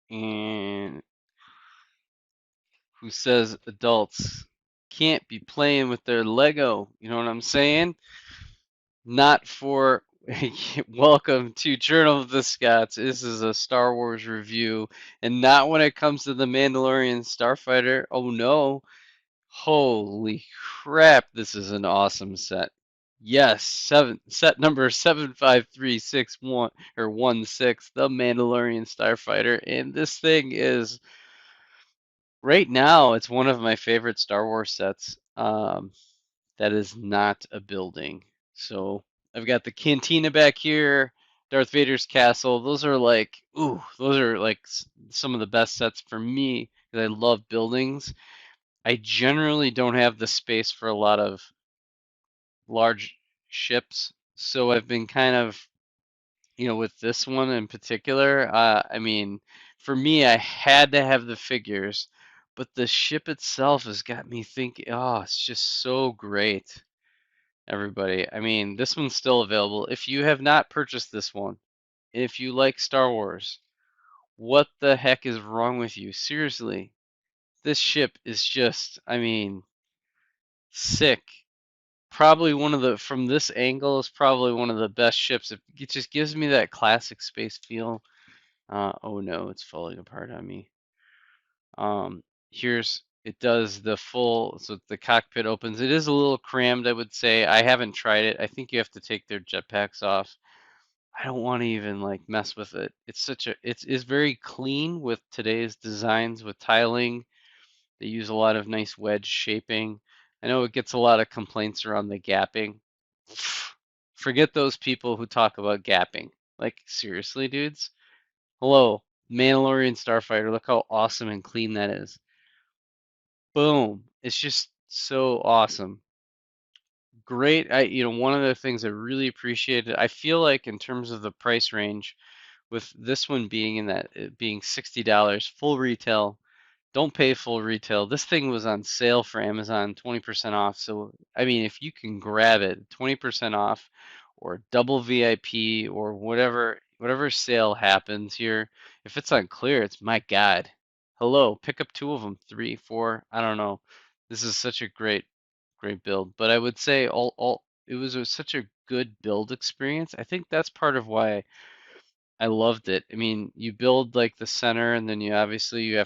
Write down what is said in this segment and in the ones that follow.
And who says adults can't be playing with their Lego? You know what I'm saying? Not for welcome to Journal of the Scots. This is a Star Wars review, and not when it comes to the Mandalorian Starfighter. Oh no. Holy crap, this is an awesome set. Yes, set number 75361 or 16, the Mandalorian Starfighter, and this thing is right now it's one of my favorite Star Wars sets. That is not a building. So I've got the cantina back here, Darth Vader's castle. Those are like, ooh, those are like some of the best sets for me because I love buildings. I generally don't have the space for a lot of large ships, so I've been kind of, with this one in particular, I mean, for me, I had to have the figures, but the ship itself has got me thinking, oh, it's just so great, everybody. I mean, this one's still available. If you have not purchased this one, if you like Star Wars, what the heck is wrong with you? Seriously, this ship is just, I mean, sick. Probably one of the from this angle is probably one of the best ships. It just gives me that classic space feel. Oh no, it's falling apart on me. Here's it does the full, so the cockpit opens. It is a little crammed, I would say. I haven't tried it. I think you have to take their jetpacks off. I don't want to even like mess with it. It's very clean with today's designs with tiling. They use a lot of nice wedge shaping. I know it gets a lot of complaints around the gapping. Forget those people who talk about gapping. Like, seriously, dudes? Hello, Mandalorian Starfighter. Look how awesome and clean that is. Boom. It's just so awesome. Great. One of the things I really appreciated, I feel like in terms of the price range, with this one being in that, it being $60 full retail, don't pay full retail. This thing was on sale for Amazon, 20% off. So, I mean, if you can grab it, 20% off or double VIP or whatever sale happens here, if it's on clear, it's my God. Hello, pick up two of them, three, four, I don't know. This is such a great build. But I would say all it was such a good build experience. I think that's part of why I loved it. I mean, you build like the center and then you have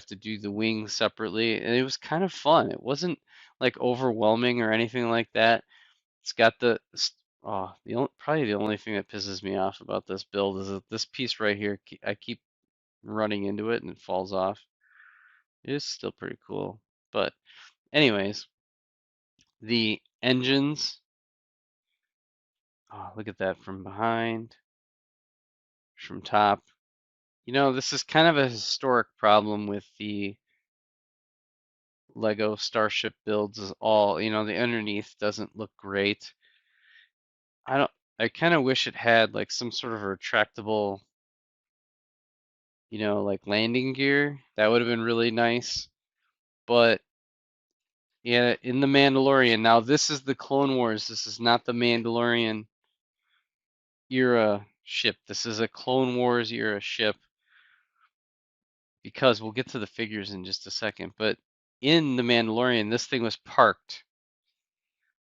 to do the wings separately, and it was kind of fun. It wasn't like overwhelming or anything like that. It's got probably the only thing that pisses me off about this build is that this piece right here, I keep running into it and it falls off. It is still pretty cool. But anyways, the engines, oh, look at that from behind, from top. This is kind of a historic problem with the Lego Starship builds is all, the underneath doesn't look great. I don't, I kind of wish it had like some sort of retractable, like landing gear. That would have been really nice. But yeah, in the Mandalorian, now this is the Clone Wars. This is not the Mandalorian era ship. This is a Clone Wars era ship because we'll get to the figures in just a second. But in the Mandalorian, this thing was parked.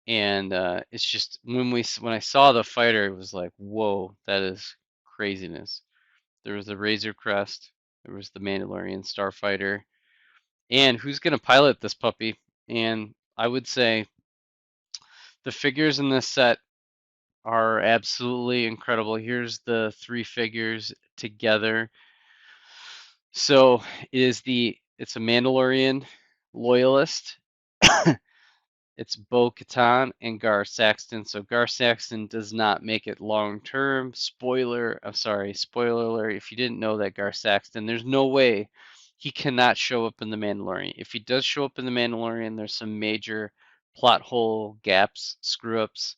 And it's just when I saw the fighter, it was like, whoa, that is craziness. There was the Razor Crest, there was the Mandalorian Starfighter, and who's gonna pilot this puppy? And I would say the figures in this set are absolutely incredible. Here's the three figures together. So it's a Mandalorian loyalist. It's Bo-Katan and Gar Saxton. So Gar Saxton does not make it long term. Spoiler alert. If you didn't know that Gar Saxton, there's no way he cannot show up in The Mandalorian. If he does show up in The Mandalorian, there's some major plot hole gaps, screw ups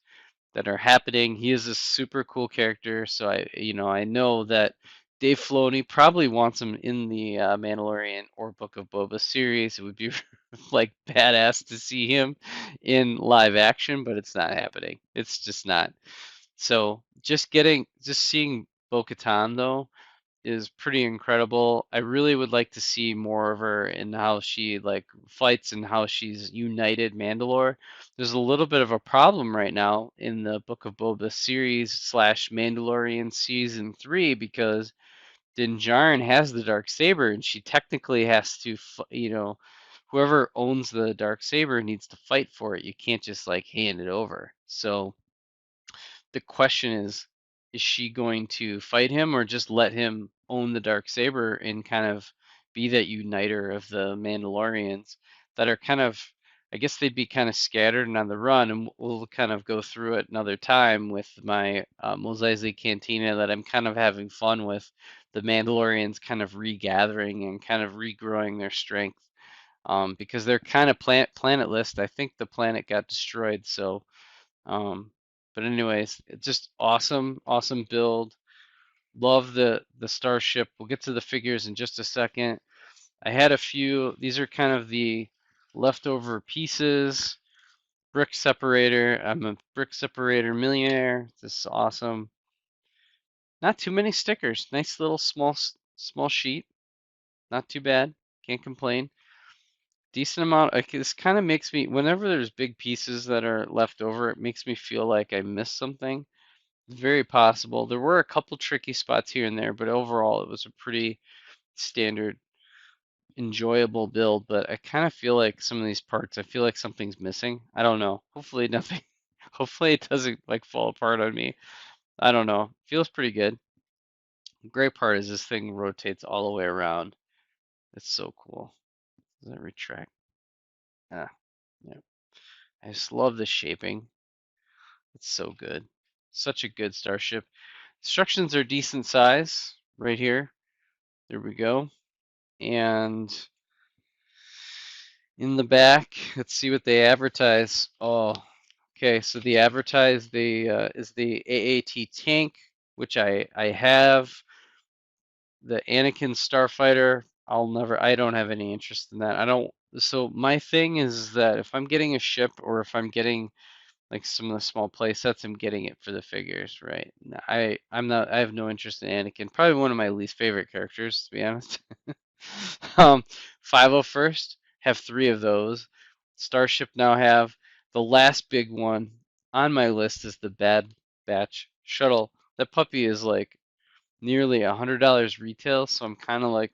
that are happening. He is a super cool character, so I know that Dave Filoni probably wants him in the Mandalorian or Book of Boba series. It would be like badass to see him in live action, but it's not happening. It's just not. So just seeing Bo-Katan though is pretty incredible. I really would like to see more of her and how she like fights and how she's united Mandalore. There's a little bit of a problem right now in the Book of Boba series slash Mandalorian season 3 because Din Djarin has the dark saber and she technically has to, whoever owns the dark saber needs to fight for it. You can't just like hand it over. So the question is she going to fight him or just let him own the dark saber and kind of be that uniter of the Mandalorians that are kind of, I guess they'd be kind of scattered and on the run, and we'll kind of go through it another time with my Mos Eisley Cantina that I'm kind of having fun with the Mandalorians kind of regathering and kind of regrowing their strength, because they're kind of planetless. I think the planet got destroyed, so um, but anyways, it's just awesome, awesome build. Love the starship. We'll get to the figures in just a second. I had a few. These are kind of the leftover pieces. Brick separator. I'm a brick separator millionaire. This is awesome. Not too many stickers. Nice little small sheet. Not too bad. Can't complain. Decent amount. Like, this kind of makes me, whenever there's big pieces that are left over, it makes me feel like I missed something. Very possible. There were a couple tricky spots here and there, but overall it was a pretty standard, enjoyable build. But I kind of feel like some of these parts, I feel like something's missing. I don't know. Hopefully nothing, hopefully it doesn't like fall apart on me. I don't know. Feels pretty good. The great part is this thing rotates all the way around. It's so cool. Does that retract? Ah, yeah. I just love the shaping. It's so good. Such a good starship. Instructions are decent size right here. There we go. And in the back, let's see what they advertise. Oh, okay. So the advertise the is the AAT tank, which I have. The Anakin Starfighter, I don't have any interest in that. I don't. So my thing is that if I'm getting a ship or if I'm getting like some of the small play sets, I'm getting it for the figures, right? I'm not. I have no interest in Anakin. Probably one of my least favorite characters, to be honest. 501st have three of those. Starship now have the last big one on my list is the Bad Batch shuttle. That puppy is like nearly $100 retail, so I'm kind of like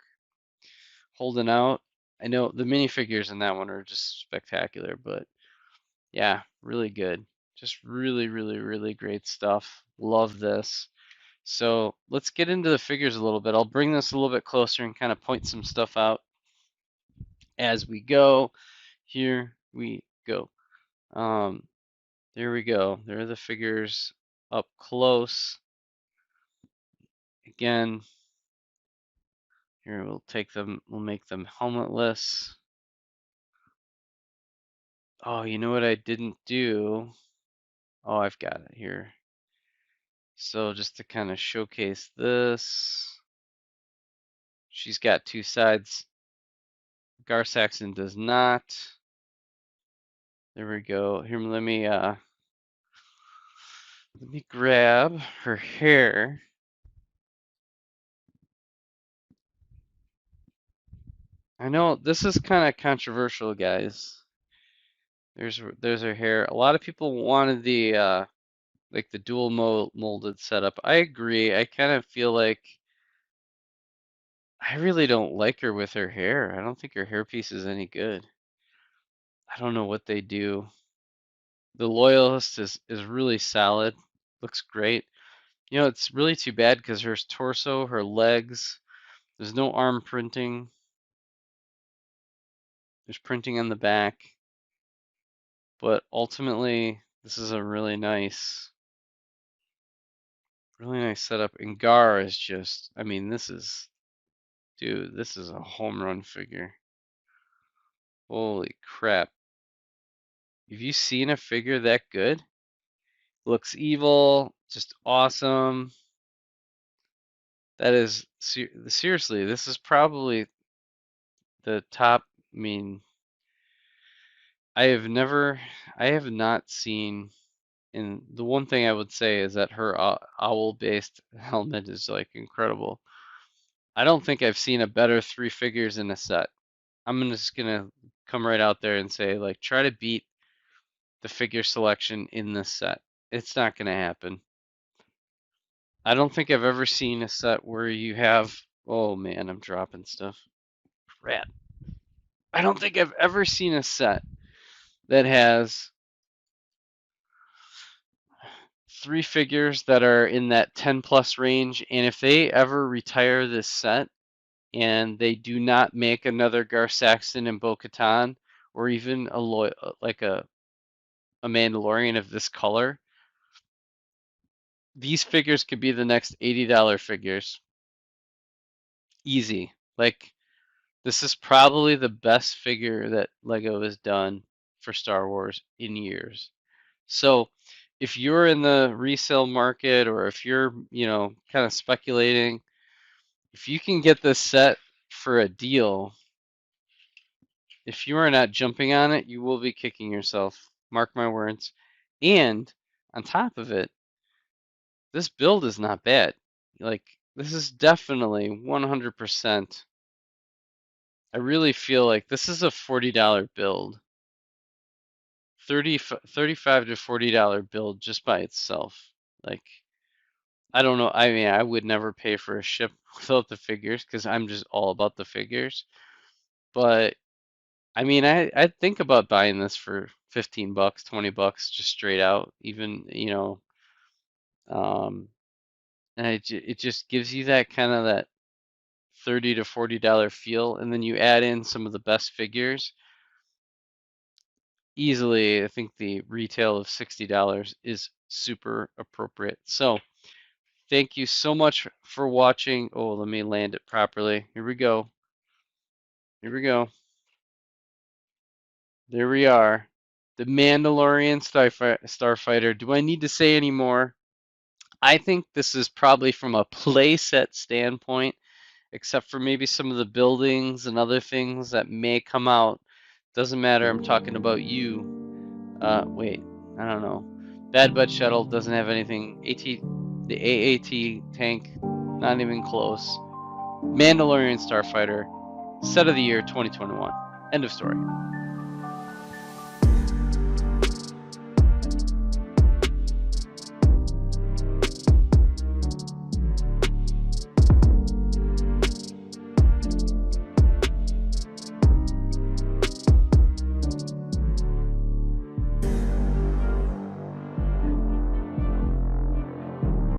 holding out. I know the minifigures in that one are just spectacular, but yeah, really good. Just really, really, really great stuff. Love this. So let's get into the figures a little bit. I'll bring this a little bit closer and kind of point some stuff out as we go. Here we go. Um, there we go. There are the figures up close. Again, here we'll take them, we'll make them helmetless. Oh, you know what I didn't do? Oh, I've got it here. So just to kind of showcase this, she's got two sides. Gar Saxon does not. There we go. Here, let me grab her hair. I know this is kind of controversial, guys. There's her hair. A lot of people wanted the like the dual molded setup. I agree. I kind of feel like I really don't like her with her hair. I don't think her hairpiece is any good. I don't know what they do. The Loyalist is really solid. Looks great. You know, it's really too bad because her torso, her legs, there's no arm printing. There's printing on the back. But ultimately, this is a really nice setup. And Gar is just, I mean, dude, this is a home run figure. Holy crap. Have you seen a figure that good? Looks evil, just awesome. That is, seriously, this is probably the top. I mean, I have not seen And the one thing I would say is that her owl-based helmet is like incredible. I don't think I've seen a better three figures in a set. I'm just gonna come right out there and say, like, try to beat the figure selection in this set. It's not gonna happen. I don't think I've ever seen a set where you have, oh man, I'm dropping stuff. Crap. I don't think I've ever seen a set that has three figures that are in that 10 plus range, and if they ever retire this set and they do not make another Gar Saxon and Bo-Katan, or even like a Mandalorian of this color, these figures could be the next $80 figures. Easy. Like, this is probably the best figure that Lego has done for Star Wars in years. So if you're in the resale market, or if you're, kind of speculating, if you can get this set for a deal, if you are not jumping on it, you will be kicking yourself. Mark my words. And on top of it, this build is not bad. Like, this is definitely 100%. I really feel like this is a $40 build. 35 to $40 build just by itself. Like, I don't know. I mean, I would never pay for a ship without the figures because I'm just all about the figures. But I mean, I'd think about buying this for 15 bucks, 20 bucks, just straight out. Even, um, and it just gives you that kind of that 30 to $40 feel, and then you add in some of the best figures. Easily, I think the retail of $60 is super appropriate. So, thank you so much for watching. Oh, let me land it properly. Here we go. Here we go. There we are. The Mandalorian Starfighter. Do I need to say any more? I think this is probably from a playset standpoint, except for maybe some of the buildings and other things that may come out. Doesn't matter. I'm talking about you. Wait, I don't know. Bad Bud Shuttle doesn't have anything. The AAT tank, not even close. Mandalorian Starfighter, set of the year 2021. End of story.